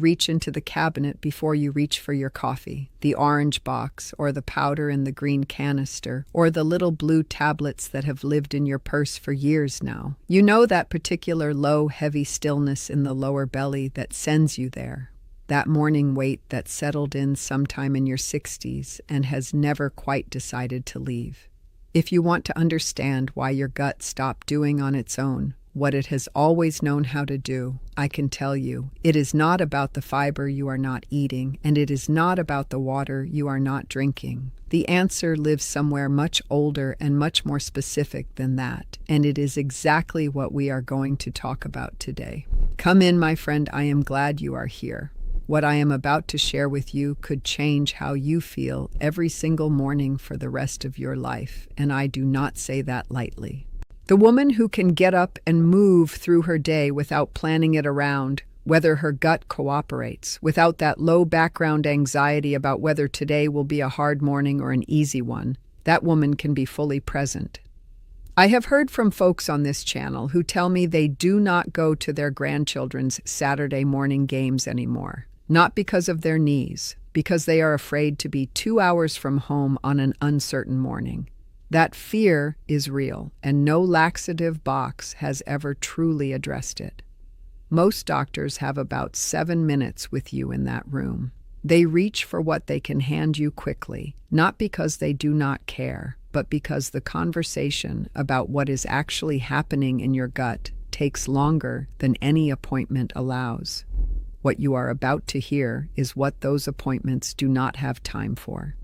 Reach into the cabinet before you reach for your coffee, the orange box, or the powder in the green canister, or the little blue tablets that have lived in your purse for years now. You know that particular low, heavy stillness in the lower belly that sends you there. That morning weight that settled in sometime in your 60s and has never quite decided to leave. If you want to understand why your gut stopped doing on its own what it has always known how to do, I can tell you, it is not about the fiber you are not eating, and it is not about the water you are not drinking. The answer lives somewhere much older and much more specific than that, and it is exactly what we are going to talk about today. Come in, my friend, I am glad you are here. What I am about to share with you could change how you feel every single morning for the rest of your life, and I do not say that lightly. The woman who can get up and move through her day without planning it around, whether her gut cooperates, without that low background anxiety about whether today will be a hard morning or an easy one, that woman can be fully present. I have heard from folks on this channel who tell me they do not go to their grandchildren's Saturday morning games anymore. Not because of their knees, because they are afraid to be 2 hours from home on an uncertain morning. That fear is real, and no laxative box has ever truly addressed it. Most doctors have about 7 minutes with you in that room. They reach for what they can hand you quickly, not because they do not care, but because the conversation about what is actually happening in your gut takes longer than any appointment allows. What you are about to hear is what those appointments do not have time for.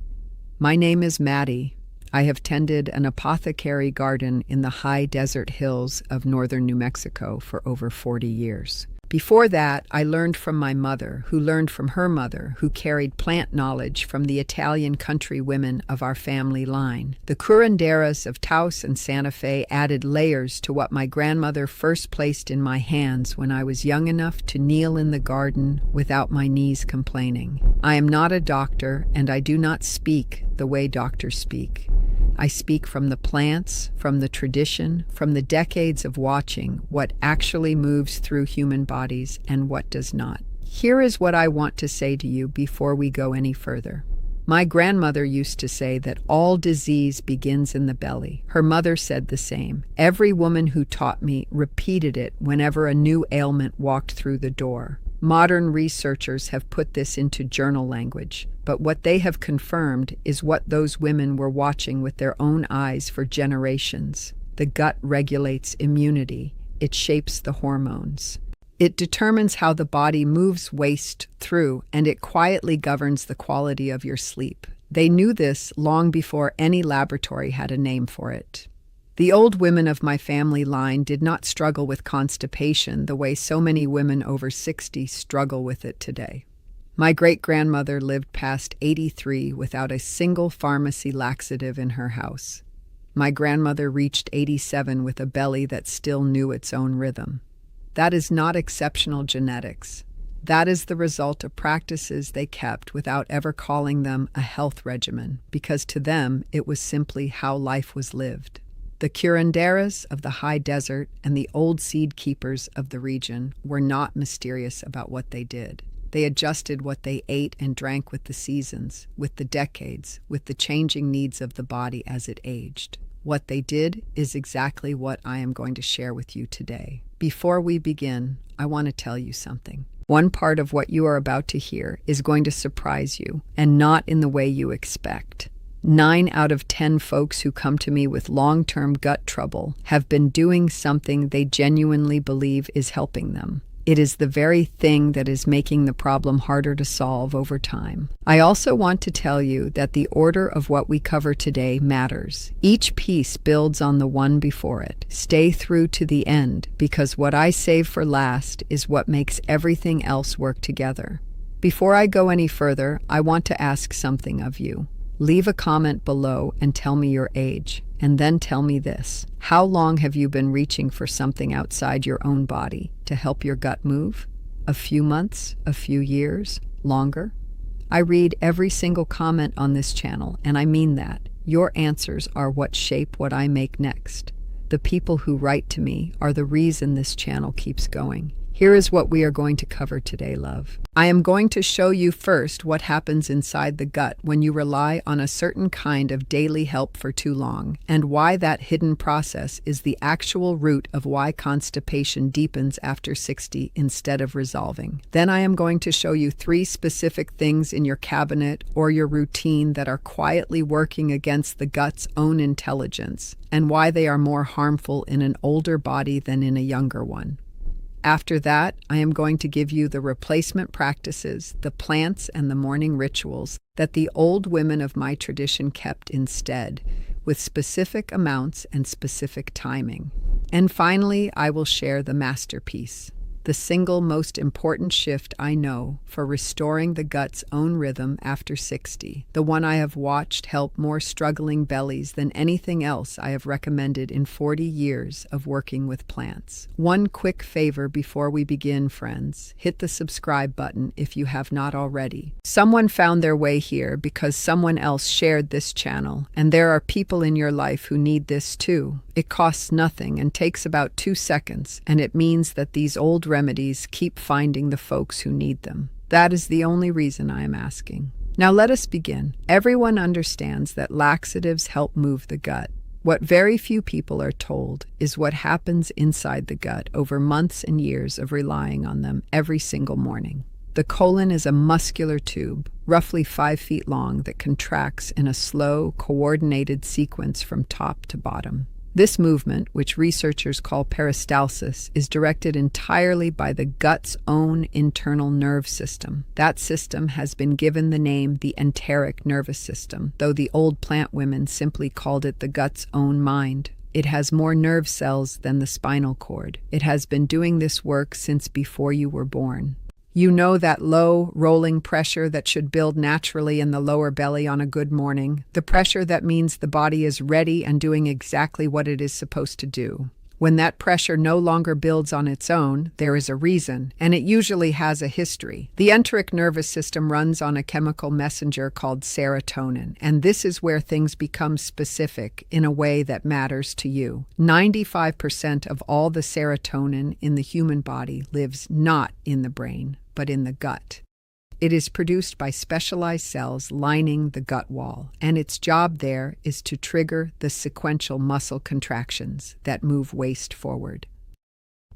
My name is Maddie. I have tended an apothecary garden in the high desert hills of northern New Mexico for over 40 years. Before that, I learned from my mother, who learned from her mother, who carried plant knowledge from the Italian country women of our family line. The curanderas of Taos and Santa Fe added layers to what my grandmother first placed in my hands when I was young enough to kneel in the garden without my knees complaining. I am not a doctor, and I do not speak the way doctors speak. I speak from the plants, from the tradition, from the decades of watching what actually moves through human bodies and what does not. Here is what I want to say to you before we go any further. My grandmother used to say that all disease begins in the belly. Her mother said the same. Every woman who taught me repeated it whenever a new ailment walked through the door. Modern researchers have put this into journal language, but what they have confirmed is what those women were watching with their own eyes for generations. The gut regulates immunity. It shapes the hormones. It determines how the body moves waste through, and it quietly governs the quality of your sleep. They knew this long before any laboratory had a name for it. The old women of my family line did not struggle with constipation the way so many women over 60 struggle with it today. My great-grandmother lived past 83 without a single pharmacy laxative in her house. My grandmother reached 87 with a belly that still knew its own rhythm. That is not exceptional genetics. That is the result of practices they kept without ever calling them a health regimen, because to them it was simply how life was lived. The curanderas of the high desert and the old seed keepers of the region were not mysterious about what they did. They adjusted what they ate and drank with the seasons, with the decades, with the changing needs of the body as it aged. What they did is exactly what I am going to share with you today. Before we begin, I want to tell you something. One part of what you are about to hear is going to surprise you, and not in the way you expect. 9 out of 10 folks who come to me with long-term gut trouble have been doing something they genuinely believe is helping them. It is the very thing that is making the problem harder to solve over time. I also want to tell you that the order of what we cover today matters. Each piece builds on the one before it. Stay through to the end, because what I save for last is what makes everything else work together. Before I go any further, I want to ask something of you. Leave a comment below and tell me your age, and then tell me this. How long have you been reaching for something outside your own body to help your gut move? A few months? A few years? Longer? I read every single comment on this channel, and I mean that. Your answers are what shape what I make next. The people who write to me are the reason this channel keeps going. Here is what we are going to cover today, love. I am going to show you first what happens inside the gut when you rely on a certain kind of daily help for too long, and why that hidden process is the actual root of why constipation deepens after 60 instead of resolving. Then I am going to show you 3 specific things in your cabinet or your routine that are quietly working against the gut's own intelligence, and why they are more harmful in an older body than in a younger one. After that, I am going to give you the replacement practices, the plants, and the morning rituals that the old women of my tradition kept instead, with specific amounts and specific timing. And finally, I will share the masterpiece, the single most important shift I know for restoring the gut's own rhythm after 60, the one I have watched help more struggling bellies than anything else I have recommended in 40 years of working with plants. One quick favor before we begin, friends. Hit the subscribe button if you have not already. Someone found their way here because someone else shared this channel, and there are people in your life who need this too. It costs nothing and takes about 2 seconds, and it means that these old remedies keep finding the folks who need them. That is the only reason I am asking. Now let us begin. Everyone understands that laxatives help move the gut. What very few people are told is what happens inside the gut over months and years of relying on them every single morning. The colon is a muscular tube, roughly 5 feet long, that contracts in a slow, coordinated sequence from top to bottom. This movement, which researchers call peristalsis, is directed entirely by the gut's own internal nerve system. That system has been given the name the enteric nervous system, though the old plant women simply called it the gut's own mind. It has more nerve cells than the spinal cord. It has been doing this work since before you were born. You know that low, rolling pressure that should build naturally in the lower belly on a good morning, the pressure that means the body is ready and doing exactly what it is supposed to do. When that pressure no longer builds on its own, there is a reason, and it usually has a history. The enteric nervous system runs on a chemical messenger called serotonin, and this is where things become specific in a way that matters to you. 95% of all the serotonin in the human body lives not in the brain, but in the gut. It is produced by specialized cells lining the gut wall, and its job there is to trigger the sequential muscle contractions that move waste forward.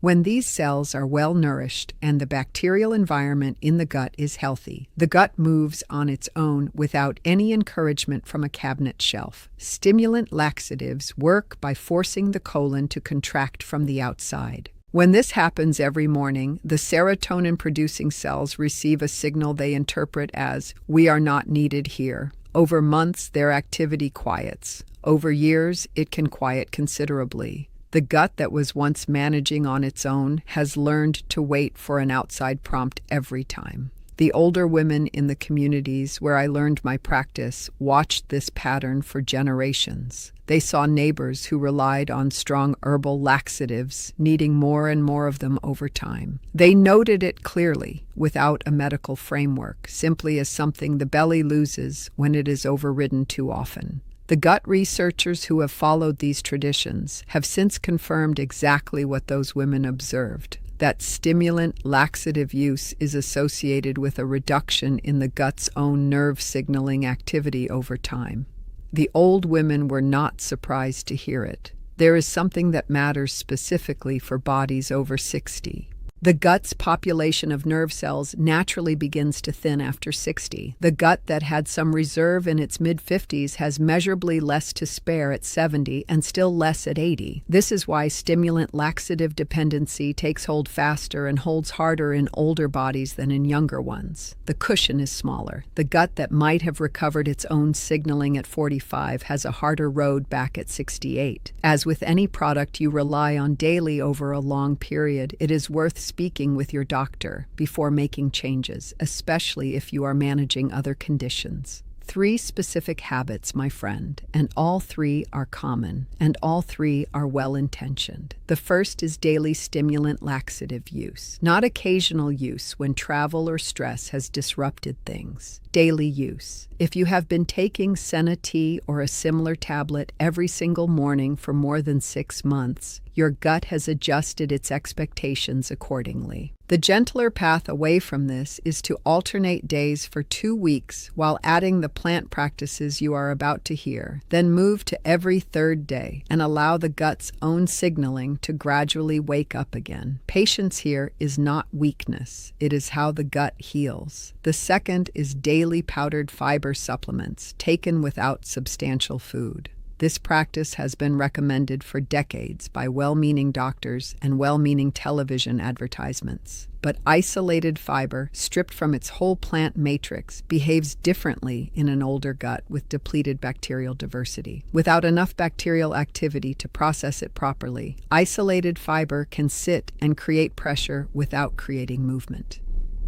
When these cells are well nourished and the bacterial environment in the gut is healthy, the gut moves on its own without any encouragement from a cabinet shelf. Stimulant laxatives work by forcing the colon to contract from the outside. When this happens every morning, the serotonin-producing cells receive a signal they interpret as, "We are not needed here." Over months, their activity quiets. Over years, it can quiet considerably. The gut that was once managing on its own has learned to wait for an outside prompt every time. The older women in the communities where I learned my practice watched this pattern for generations. They saw neighbors who relied on strong herbal laxatives, needing more and more of them over time. They noted it clearly, without a medical framework, simply as something the belly loses when it is overridden too often. The gut researchers who have followed these traditions have since confirmed exactly what those women observed. That stimulant laxative use is associated with a reduction in the gut's own nerve signaling activity over time. The old women were not surprised to hear it. There is something that matters specifically for bodies over 60. The gut's population of nerve cells naturally begins to thin after 60. The gut that had some reserve in its mid-50s has measurably less to spare at 70 and still less at 80. This is why stimulant laxative dependency takes hold faster and holds harder in older bodies than in younger ones. The cushion is smaller. The gut that might have recovered its own signaling at 45 has a harder road back at 68. As with any product you rely on daily over a long period, it is worth speaking with your doctor before making changes, especially if you are managing other conditions. 3 specific habits, my friend, and all 3 are common, and all 3 are well-intentioned. The first is daily stimulant laxative use, not occasional use when travel or stress has disrupted things. Daily use. If you have been taking Senna tea or a similar tablet every single morning for more than 6 months, your gut has adjusted its expectations accordingly. The gentler path away from this is to alternate days for 2 weeks while adding the plant practices you are about to hear, then move to every third day and allow the gut's own signaling to gradually wake up again. Patience here is not weakness, it is how the gut heals. The second is daily powdered fiber supplements taken without substantial food. This practice has been recommended for decades by well-meaning doctors and well-meaning television advertisements. But isolated fiber, stripped from its whole plant matrix, behaves differently in an older gut with depleted bacterial diversity. Without enough bacterial activity to process it properly, isolated fiber can sit and create pressure without creating movement.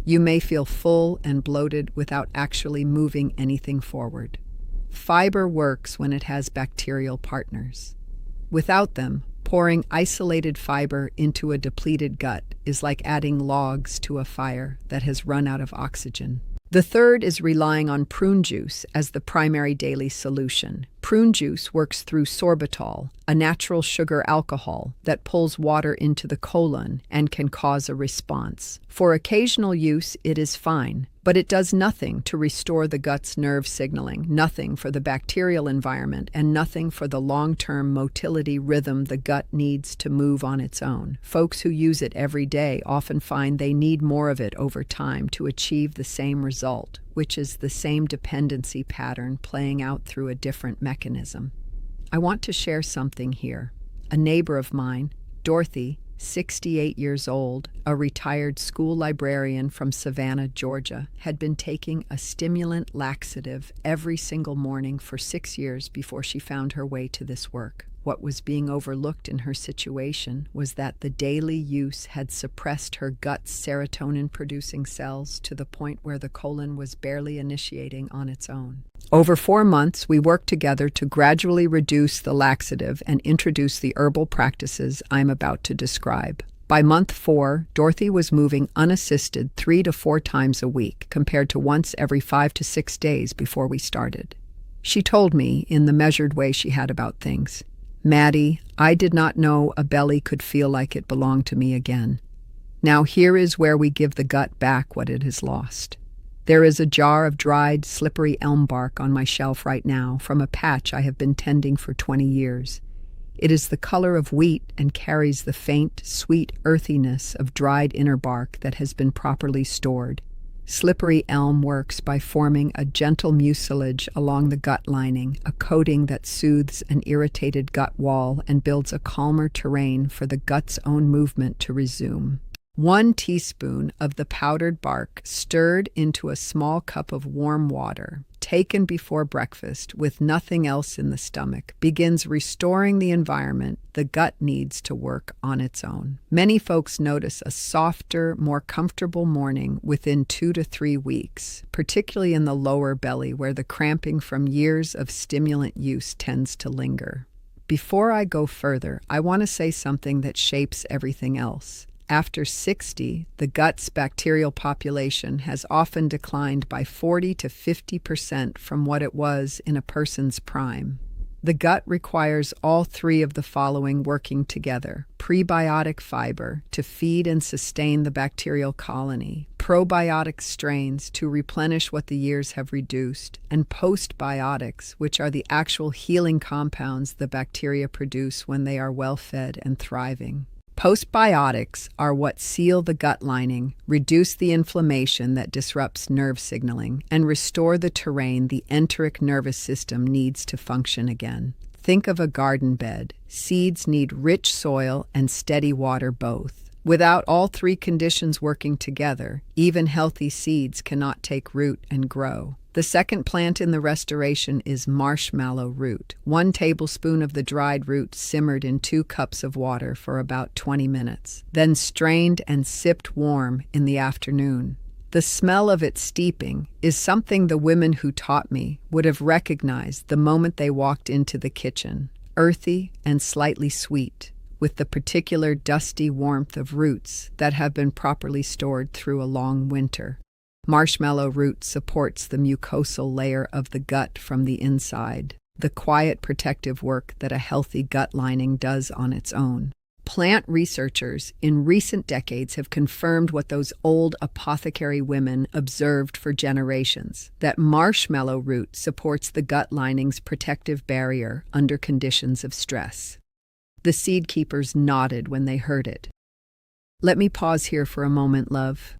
You may feel full and bloated without actually moving anything forward. Fiber works when it has bacterial partners. Without them, pouring isolated fiber into a depleted gut is like adding logs to a fire that has run out of oxygen. The third is relying on prune juice as the primary daily solution. Prune juice works through sorbitol, a natural sugar alcohol that pulls water into the colon and can cause a response. For occasional use, it is fine, but it does nothing to restore the gut's nerve signaling, nothing for the bacterial environment, and nothing for the long-term motility rhythm the gut needs to move on its own. Folks who use it every day often find they need more of it over time to achieve the same result, which is the same dependency pattern playing out through a different mechanism. I want to share something here. A neighbor of mine, Dorothy, 68 years old, a retired school librarian from Savannah, Georgia, had been taking a stimulant laxative every single morning for 6 years before she found her way to this work. What was being overlooked in her situation was that the daily use had suppressed her gut's serotonin-producing cells to the point where the colon was barely initiating on its own. Over 4 months, we worked together to gradually reduce the laxative and introduce the herbal practices I'm about to describe. By month 4, Dorothy was moving unassisted 3 to 4 times a week, compared to once every 5 to 6 days before we started. She told me, in the measured way she had about things, "Maddie, I did not know a belly could feel like it belonged to me again. Now here is where we give the gut back what it has lost. There is a jar of dried, slippery elm bark on my shelf right now from a patch I have been tending for 20 years. It is the color of wheat and carries the faint, sweet earthiness of dried inner bark that has been properly stored. Slippery elm works by forming a gentle mucilage along the gut lining, a coating that soothes an irritated gut wall and builds a calmer terrain for the gut's own movement to resume. 1 teaspoon of the powdered bark stirred into a small cup of warm water, taken before breakfast with nothing else in the stomach, begins restoring the environment the gut needs to work on its own. Many folks notice a softer, more comfortable morning within 2 to 3 weeks, particularly in the lower belly where the cramping from years of stimulant use tends to linger. Before I go further, I want to say something that shapes everything else. After 60, the gut's bacterial population has often declined by 40 to 50% from what it was in a person's prime. The gut requires all 3 of the following working together: prebiotic fiber to feed and sustain the bacterial colony, probiotic strains to replenish what the years have reduced, and postbiotics, which are the actual healing compounds the bacteria produce when they are well fed and thriving. Postbiotics are what seal the gut lining, reduce the inflammation that disrupts nerve signaling, and restore the terrain the enteric nervous system needs to function again. Think of a garden bed. Seeds need rich soil and steady water both. Without all 3 conditions working together, even healthy seeds cannot take root and grow. The second plant in the restoration is marshmallow root. 1 tablespoon of the dried root simmered in 2 cups of water for about 20 minutes, then strained and sipped warm in the afternoon. The smell of it steeping is something the women who taught me would have recognized the moment they walked into the kitchen. Earthy and slightly sweet, with the particular dusty warmth of roots that have been properly stored through a long winter. Marshmallow root supports the mucosal layer of the gut from the inside, the quiet protective work that a healthy gut lining does on its own. Plant researchers in recent decades have confirmed what those old apothecary women observed for generations, that marshmallow root supports the gut lining's protective barrier under conditions of stress. The seed keepers nodded when they heard it. Let me pause here for a moment, love.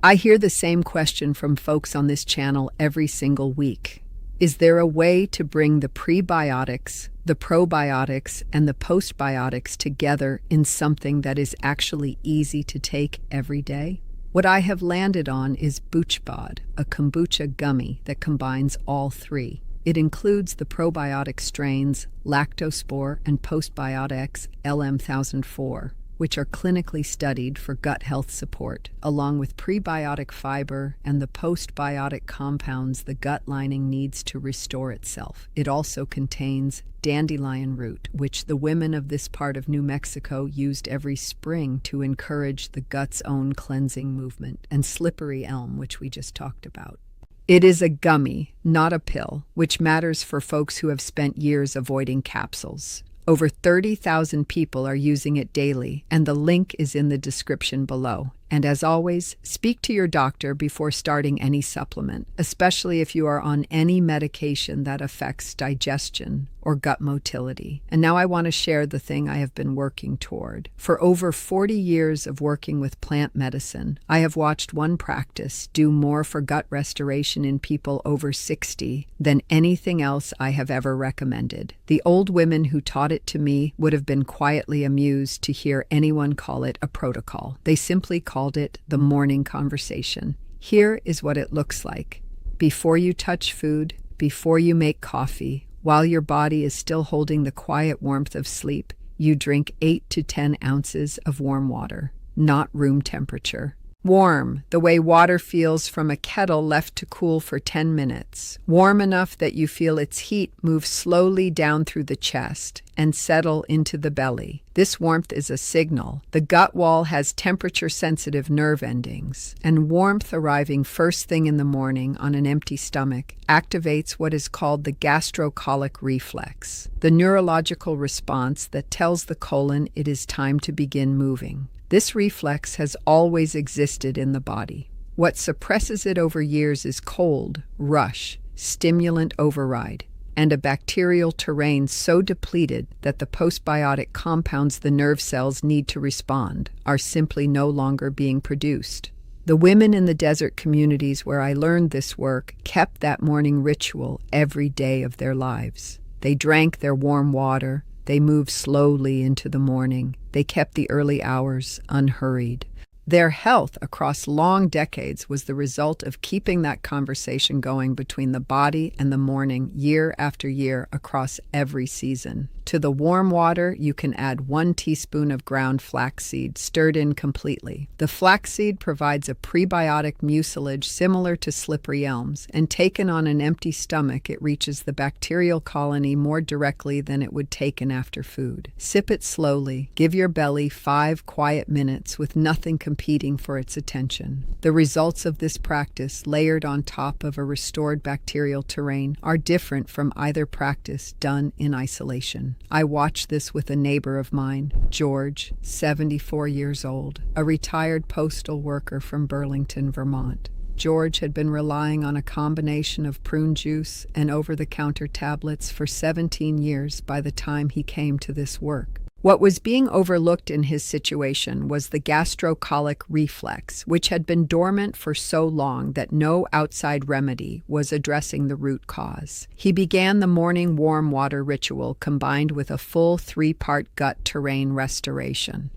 I hear the same question from folks on this channel every single week. Is there a way to bring the prebiotics, the probiotics, and the postbiotics together in something that is actually easy to take every day? What I have landed on is BoochBod, a kombucha gummy that combines all three. It includes the probiotic strains Lactospore and postbiotics LM1004, which are clinically studied for gut health support, along with prebiotic fiber and the postbiotic compounds the gut lining needs to restore itself. It also contains dandelion root, which the women of this part of New Mexico used every spring to encourage the gut's own cleansing movement, and slippery elm, which we just talked about. It is a gummy, not a pill, which matters for folks who have spent years avoiding capsules. Over 30,000 people are using it daily, and the link is in the description below. And as always, speak to your doctor before starting any supplement, especially if you are on any medication that affects digestion or gut motility. And now I want to share the thing I have been working toward. For over 40 years of working with plant medicine, I have watched one practice do more for gut restoration in people over 60 than anything else I have ever recommended. The old women who taught it to me would have been quietly amused to hear anyone call it a protocol. They simply called it the morning conversation. Here is what it looks like. Before you touch food, before you make coffee, while your body is still holding the quiet warmth of sleep, you drink 8 to 10 ounces of warm water, not room temperature. Warm, the way water feels from a kettle left to cool for 10 minutes. Warm enough that you feel its heat move slowly down through the chest and settle into the belly. This warmth is a signal. The gut wall has temperature-sensitive nerve endings, and warmth arriving first thing in the morning on an empty stomach activates what is called the gastrocolic reflex, the neurological response that tells the colon it is time to begin moving. This reflex has always existed in the body. What suppresses it over years is cold, rush, stimulant override, and a bacterial terrain so depleted that the postbiotic compounds the nerve cells need to respond are simply no longer being produced. The women in the desert communities where I learned this work kept that morning ritual every day of their lives. They drank their warm water. They moved slowly into the morning. They kept the early hours unhurried. Their health across long decades was the result of keeping that conversation going between the body and the morning year after year across every season. To the warm water, you can add 1 teaspoon of ground flaxseed, stirred in completely. The flaxseed provides a prebiotic mucilage similar to slippery elms, and taken on an empty stomach, it reaches the bacterial colony more directly than it would taken after food. Sip it slowly. Give your belly 5 quiet minutes with nothing competing for its attention. The results of this practice, layered on top of a restored bacterial terrain, are different from either practice done in isolation. I watched this with a neighbor of mine, George, 74 years old, a retired postal worker from Burlington, Vermont. George had been relying on a combination of prune juice and over-the-counter tablets for 17 years by the time he came to this work. What was being overlooked in his situation was the gastrocolic reflex, which had been dormant for so long that no outside remedy was addressing the root cause. He began the morning warm water ritual combined with a full 3-part gut terrain restoration.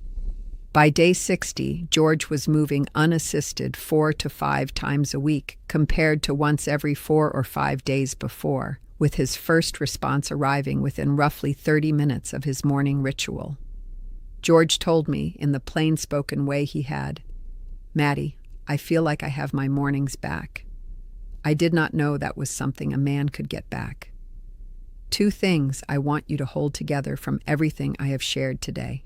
By day 60, George was moving unassisted 4 to 5 times a week, compared to once every 4 or 5 days before, with his first response arriving within roughly 30 minutes of his morning ritual. George told me, in the plain-spoken way he had, "Maddie, I feel like I have my mornings back." I did not know that was something a man could get back. 2 things I want you to hold together from everything I have shared today.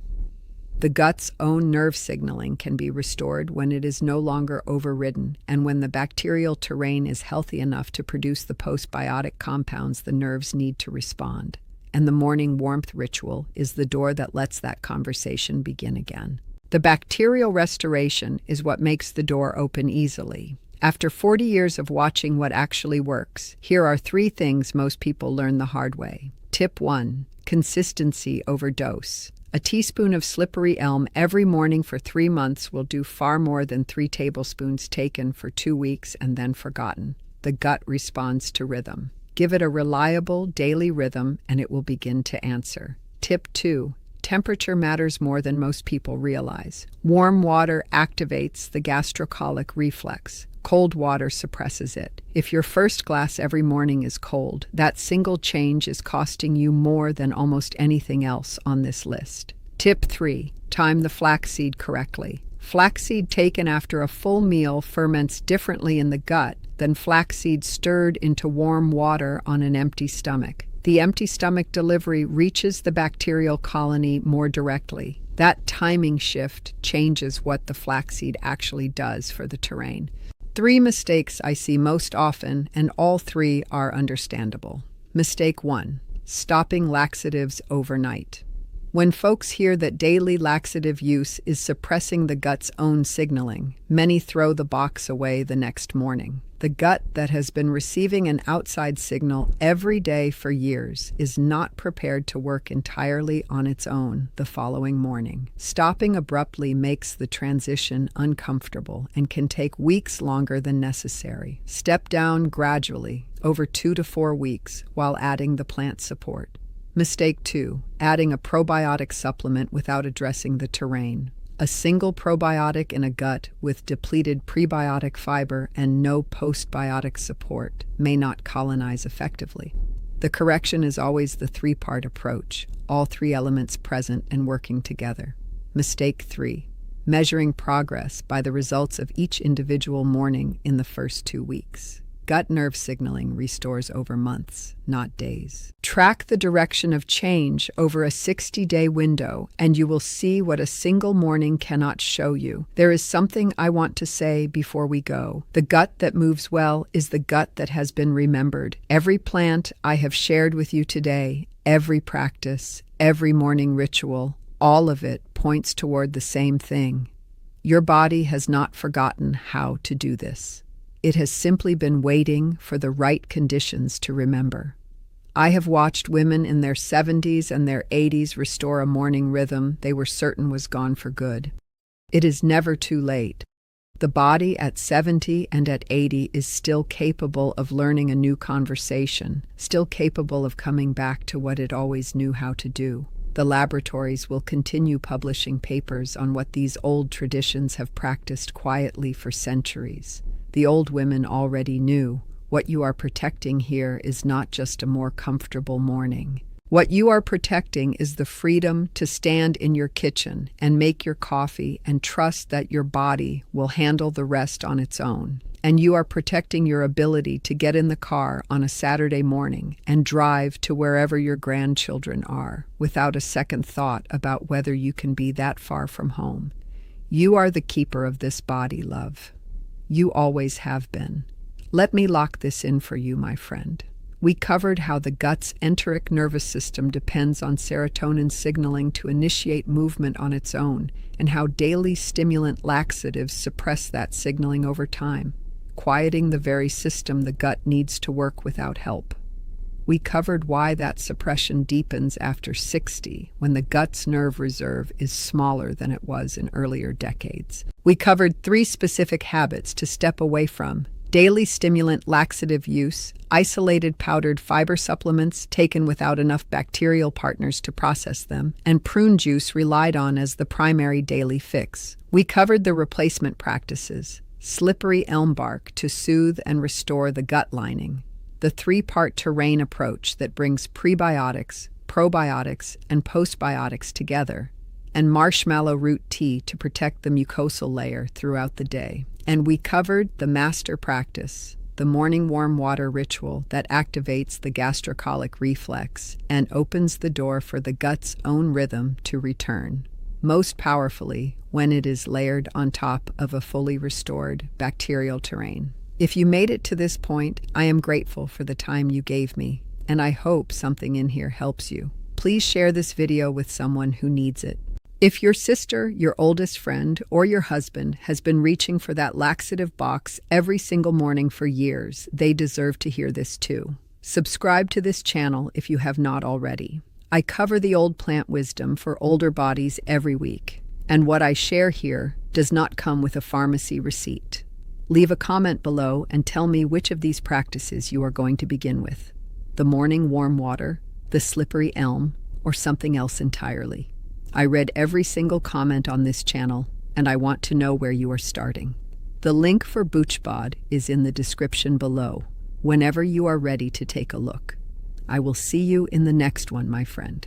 The gut's own nerve signaling can be restored when it is no longer overridden and when the bacterial terrain is healthy enough to produce the postbiotic compounds the nerves need to respond. and the morning warmth ritual is the door that lets that conversation begin again. The bacterial restoration is what makes the door open easily. After 40 years of watching what actually works, here are 3 things most people learn the hard way. Tip 1. Consistency over dose. A teaspoon of slippery elm every morning for 3 months will do far more than 3 tablespoons taken for 2 weeks and then forgotten. The gut responds to rhythm. Give it a reliable daily rhythm and it will begin to answer. Tip 2. Temperature matters more than most people realize. Warm water activates the gastrocolic reflex. Cold water suppresses it. If your first glass every morning is cold, that single change is costing you more than almost anything else on this list. Tip 3. Time the flaxseed correctly. Flaxseed taken after a full meal ferments differently in the gut than flaxseed stirred into warm water on an empty stomach. The empty stomach delivery reaches the bacterial colony more directly. That timing shift changes what the flaxseed actually does for the terrain. 3 mistakes I see most often, and all 3 are understandable. Mistake 1. Stopping laxatives overnight. When folks hear that daily laxative use is suppressing the gut's own signaling, many throw the box away the next morning. The gut that has been receiving an outside signal every day for years is not prepared to work entirely on its own the following morning. Stopping abruptly makes the transition uncomfortable and can take weeks longer than necessary. Step down gradually over 2 to 4 weeks while adding the plant support. Mistake 2. Adding a probiotic supplement without addressing the terrain. A single probiotic in a gut with depleted prebiotic fiber and no postbiotic support may not colonize effectively. The correction is always the 3-part approach, all 3 elements present and working together. Mistake 3. Measuring progress by the results of each individual morning in the first 2 weeks. Gut nerve signaling restores over months, not days. Track the direction of change over a 60-day window, and you will see what a single morning cannot show you. There is something I want to say before we go. The gut that moves well is the gut that has been remembered. Every plant I have shared with you today, every practice, every morning ritual, all of it points toward the same thing. Your body has not forgotten how to do this. It has simply been waiting for the right conditions to remember. I have watched women in their 70s and their 80s restore a morning rhythm they were certain was gone for good. It is never too late. The body at 70 and at 80 is still capable of learning a new conversation, still capable of coming back to what it always knew how to do. The laboratories will continue publishing papers on what these old traditions have practiced quietly for centuries. The old women already knew. What you are protecting here is not just a more comfortable morning. What you are protecting is the freedom to stand in your kitchen and make your coffee and trust that your body will handle the rest on its own. And you are protecting your ability to get in the car on a Saturday morning and drive to wherever your grandchildren are without a second thought about whether you can be that far from home. You are the keeper of this body, love. You always have been. Let me lock this in for you, my friend. We covered how the gut's enteric nervous system depends on serotonin signaling to initiate movement on its own, and how daily stimulant laxatives suppress that signaling over time, quieting the very system the gut needs to work without help. We covered why that suppression deepens after 60, when the gut's nerve reserve is smaller than it was in earlier decades. We covered 3 specific habits to step away from: daily stimulant laxative use, isolated powdered fiber supplements taken without enough bacterial partners to process them, and prune juice relied on as the primary daily fix. We covered the replacement practices: slippery elm bark to soothe and restore the gut lining, the 3-part terrain approach that brings prebiotics, probiotics, and postbiotics together, and marshmallow root tea to protect the mucosal layer throughout the day. And we covered the master practice, the morning warm water ritual that activates the gastrocolic reflex and opens the door for the gut's own rhythm to return, most powerfully when it is layered on top of a fully restored bacterial terrain. If you made it to this point, I am grateful for the time you gave me. and I hope something in here helps you. Please share this video with someone who needs it. If your sister, your oldest friend, or your husband has been reaching for that laxative box every single morning for years, they deserve to hear this too. Subscribe to this channel if you have not already. I cover the old plant wisdom for older bodies every week, and what I share here does not come with a pharmacy receipt. Leave a comment below and tell me which of these practices you are going to begin with: the morning warm water, the slippery elm, or something else entirely. I read every single comment on this channel, and I want to know where you are starting. The link for BoochBod is in the description below, whenever you are ready to take a look. I will see you in the next one, my friend.